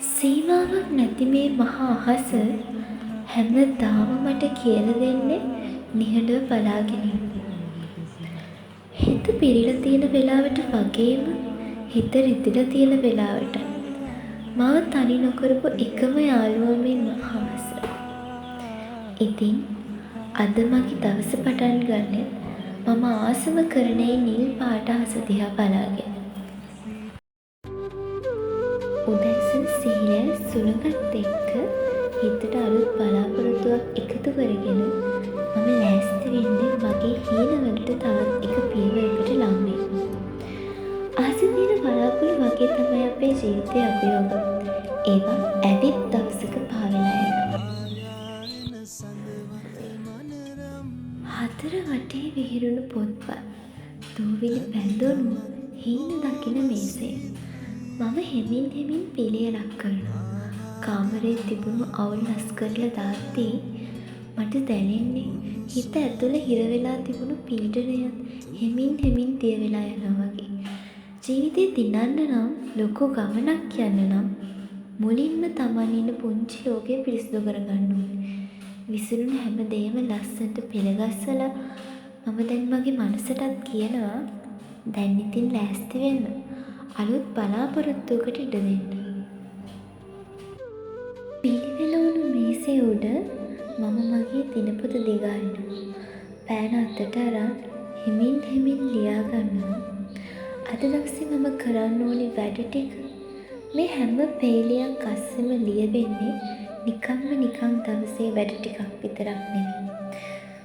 සීමාවක් නැති මේ මහා අහස හැමදාම මට කියලා දෙන්නේ නිහඬව බලාගෙන ඉන්න. හිත පිරීලා තියෙන වෙලාවට වගේම හිත රිදෙලා තියෙන වෙලාවට මාව තනි නොකරපු එකම යාළුවා මේ මහා අහස. ඉතින් අද මගේ දවස පටන් ගන්නෙ මම ආසම කරන ඒ නිල් පාට අහස දිහා බලාගෙන. උදැසන සිහිනය සුළඟත් එක්ක හිතට අලුත් බලාපොරොත්තුවක් එකතු කරගෙන මම ලෑස්ති වෙන්නේ මගේ හීනවලට තවත් එක පියවරකට ලං වෙන්න. ආසෙ තියෙන බලාපොරොත්තු වගේ තමයි අපේ ජීවිතයේ අභියෝග. ඒවා ඇවිත් දවසක පාවෙලා යනවා. හතර වටේ විහිරුණු පොත්පත්, දූවිලි පැන්දොනු හීන දකින මේසේ මම හෙමින් පිළියලක් කරනවා. කාමරේ තිබුණු අවුල් අස් කරලා දාද්දී මට දැනෙන්නේ හිත ඇතුළ හිර වෙලා තිබුණු පීඩනයත් හෙමින් දිය වෙලා යනවා වගේ. ජීවිතේ දිනන්න නම් ලොකු ගමනක් යන්න නම් මුලින්ම Taman ඉන්න පුංචි ලෝකය පිරිසිදු කරගන්න ඕනේ. විසිරුණු හැම දෙයක්ම ලස්සනට පෙළගස්සලා මම දැන් මගේ මනසටත් කියනවා දැන් ඉතින් ලෑස්ති වෙන්න. අලුත් බලාපොරොත්තුවකට ඉඩ දෙන්න. පිළිවෙලවුණු මේසේ උඩ මම මගේ දිනපොත දිගාරිනවා. පෑන අතට අරන් හිමින් ලියා ගන්නවා. අද දවසේ මම කරන්න ඕනි වැඩ ටික. මේ හැම පේලියක් අස්සෙම ලියවෙන්නේ නිකන් දවසේ වැඩ ටිකක් විතරක් නෙවෙයි.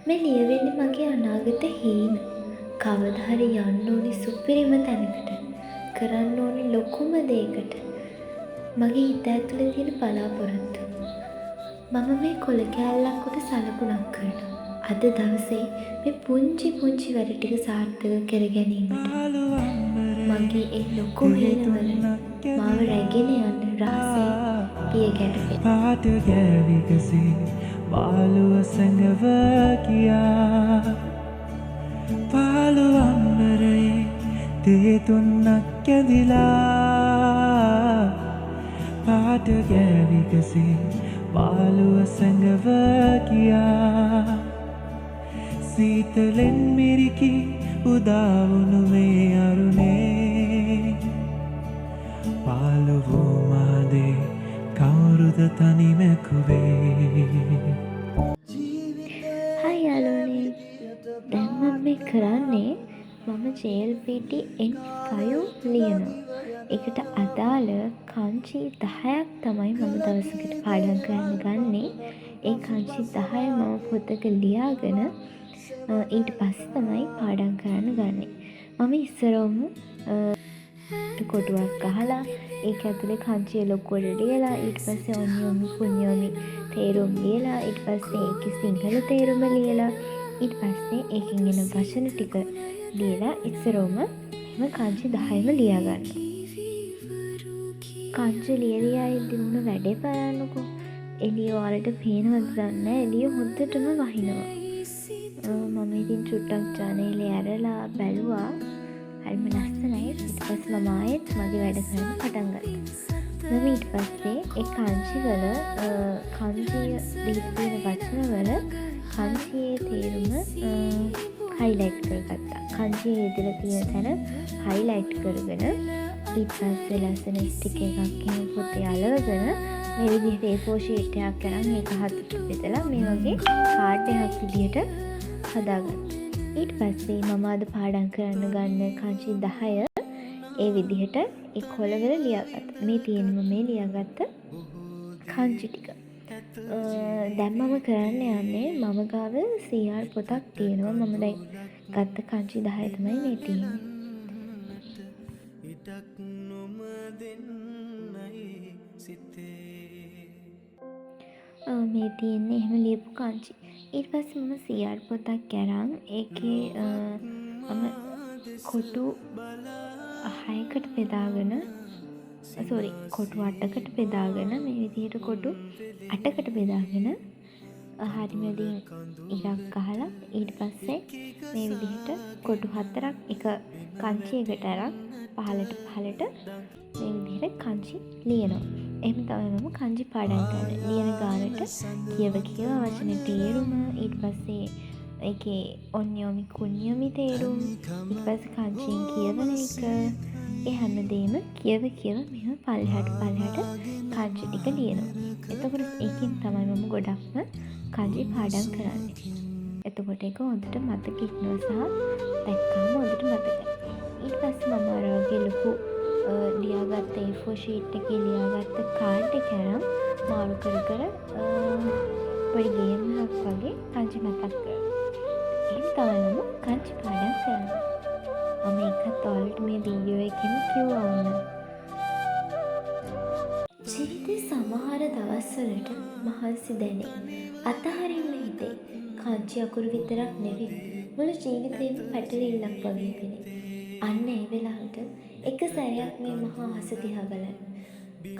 මේ ලියවෙන්නේ මගේ අනාගත හීන. කවදා හරි යන්න ඕනි සුපිරිම තැනකට. කරන්න ඕනි ලොකුම දෙයකට. මගේ හිත ඇතුලේ තියෙන බලාපොරොත්තු. මම මේ කොළ කෑල්ලක් උඩ සලකුණක් කරනවා. අද දවසේ මේ පුංචි වැඩ ටික සාර්ථක කර ගැනීමට මගේ ඒ ලොකු හේනවල මාව රැගෙන යන රහසේ පිය ගැටපේ. පාට ගෑවිකසේ බාලුව සැඟව කියා පාලු අම්බරයේ තේ තුන්නක් ඇදිලා පාට ගෑවිකසේ බාලුව සැඟව කියා සීතලෙන් මිරිකි උදාවුණු මේ අරුණේ පාලුවෝ මාදේ කවුරුද තනිමැකුවේ. හයි යාළුවනේ. දැන් මම මේ කරන්නේ මම JLPT N5 ලියනවා. ඒකට අදාළ කාංචි 10ක් තමයි මම දවසකට පාඩම් කරන්න ගන්නේ. ඒ කාංචි 10 මම පොතක ලියාගෙන ඊට පස්සේ තමයි පාඩම් කරන්න ගන්නේ. මම ඉස්සරවම කොටුවක් ගහලා ඒක ඇතුලේ කාංචිය ලොකුවට ලියලා ඊට පස්සේ ඔන්යෝමි පුඤ්ඤෝමි තේරුම් ලියලා ඊට පස්සේ ඒකේ සිංහල තේරුම ලියලා ඊට පස්සේ ඒකෙන් එන වචන ටික ලියලා ඉස්සරවම එහෙම කාංචි 10ම ලියා ගන්න. කාංචි ලියලා ඉඳි මොන වැඩේ බලන්නකෝ. එළිය වලට පේනවද දන්නේ එළිය හොද්දටම වහිනවා. මම ඉතින් චුට්ටක් ජනේලේ ඇරලා බැලුවා. හරිම ලස්සනයි. ඊට පස්සේ මම ආයෙත් මගේ වැඩ කරන්න පටන් ගත්තා. මම ඊට පස්සේ ඒ කාංචි වල කාංචිය දීපින වචන වල කාංචියේ තේරුම හයිලයිට් කරගත්තා. කාංචියේ ඉදලා තියෙන තැන හයිලයිට් කරගෙන ඊට පස්සේ ලස්සන ස්ටික් එකක් එහෙම පොතේ අලවගෙන මේ විදිහට A4 sheet එකක් කරන් මේක හතට බෙදලා මේ වගේ කාඩ් එකක් විදිහට හදාගත්තා. ඊට පස්සේ මම අද පාඩම් කරන්න ගන්න කාංචි 10 ඒ විදිහට ඒ කොළවල ලියාගත්තා. මේ තියෙනම මේ ලියාගත්ත කාංචි ටික. දැන් මම කරන්න යන්නේ මම ගාව CR පොතක් තියෙනවා. මම දැන් ගත්ත කාංචි 10 තමයි මේ තියෙන්නේ. මේ තියෙන්නේ එහෙම ලියපු කාංචි. ඊට පස්සේ මම CR පොතක් අරන් ඒකේ මම කොටු 6කට බෙදාගෙන කොටු 8කට බෙදාගෙන මේ විදිහට කොටු 8කට බෙදාගෙන හරිමදින් ඉරක් ගහලා ඊට පස්සේ මේ විදිහට කොටු 4ක් එක කාංචියකට අරන් පහලට මේ විදිහට කාංචි ලියනවා. එහෙම තමයි මම කංජි පාඩම් කරන්නේ. ලියන ගානට කියව වචන තේරුම, ඊට පස්සේ ඒකේ ඔන්‍යෝමි කුන්‍යෝමි තේරුම්, ඊට පස්සේ කංජියෙන් කියවන එක, ඒ හැමදේම කියව මෙහෙම පල්ලෙහාට කංජි ටික ලියනවා. එතකොට ඒකෙන් තමයි මම ගොඩක්ම කංජි පාඩම් කරන්නේ. එතකොට ඒක හොඳට මතක ඉන්නවා සහ දැක්කම හොඳට මතකයි. ඊට පස්සේ මම අර වගේ ලොකු ලියාගත්ත A4 ෂීට් එකේ ලියාගත්ත කාඩ් එක අරන් මාරු කර පොඩි ගේම් එකක් වගේ කංජි මතක් කරනවා. එහෙම තමයි මම කංජි පාඩම් කරන්නේ. මම ඒකත් ඔයාලට මේ වීඩියෝ එකෙන් කිව්වා වුණා. ජීවිතේ සමහර දවස්වලට මහන්සි දැනේ. අතහරින්න හිතේ. කංජි අකුරු විතරක් නෙවෙයි මුළු ජීවිතේම පැටලිල්ලක් වගේ කෙනෙක්. අන්න ඒ වෙලාවට එක සැරයක් මේ මහා අහස දිහා බලන්න.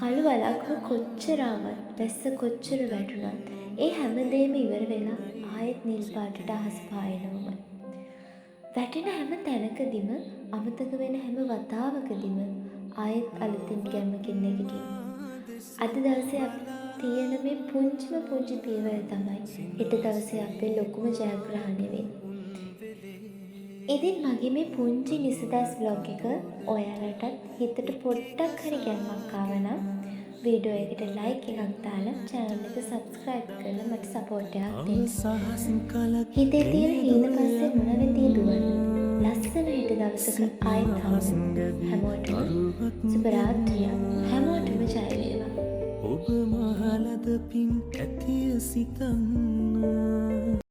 කළු වලක්ව කොච්චර ආවත්, වැස්ස කොච්චර වැටුණත්, ඒ හැමදේම ඉවර වෙලා ආයෙත් නිල් පාටට අහස පායනවමයි. වැටෙන හැම තැනකදීම, අමතක වෙන හැම වතාවකදීම ආයෙත් අලුතින් ගැම්මකින් නැගිටිනවා. අද දවසේ අපි තියෙන මේ පුංචි පියවර තමයි හෙට දවසේ අපේ ලොකුම ජයග්‍රහණය වෙන්නේ. ඉතින් මගේ මේ පුංචි නිසදස් බ්ලොග් එක ඔයාලටත් හිතට පොඩ්ඩක් හරි ගැම්මක් ආවනම් වීඩියෝ එකට ලයික් එකක් දාලා channel එක subscribe කරලා මට support එකක් දෙන්න. හිතේ තියෙන හීන පස්සේ මොන වෙතේ දුවන ලස්සන හෙට දවසක ආයෙත් හම්බෙමු. හැමෝටම සුබ රාත්‍රියක්. හැමෝටම ජය වේවා. ඔබ මහලද පින් ඇතිය සිතන්න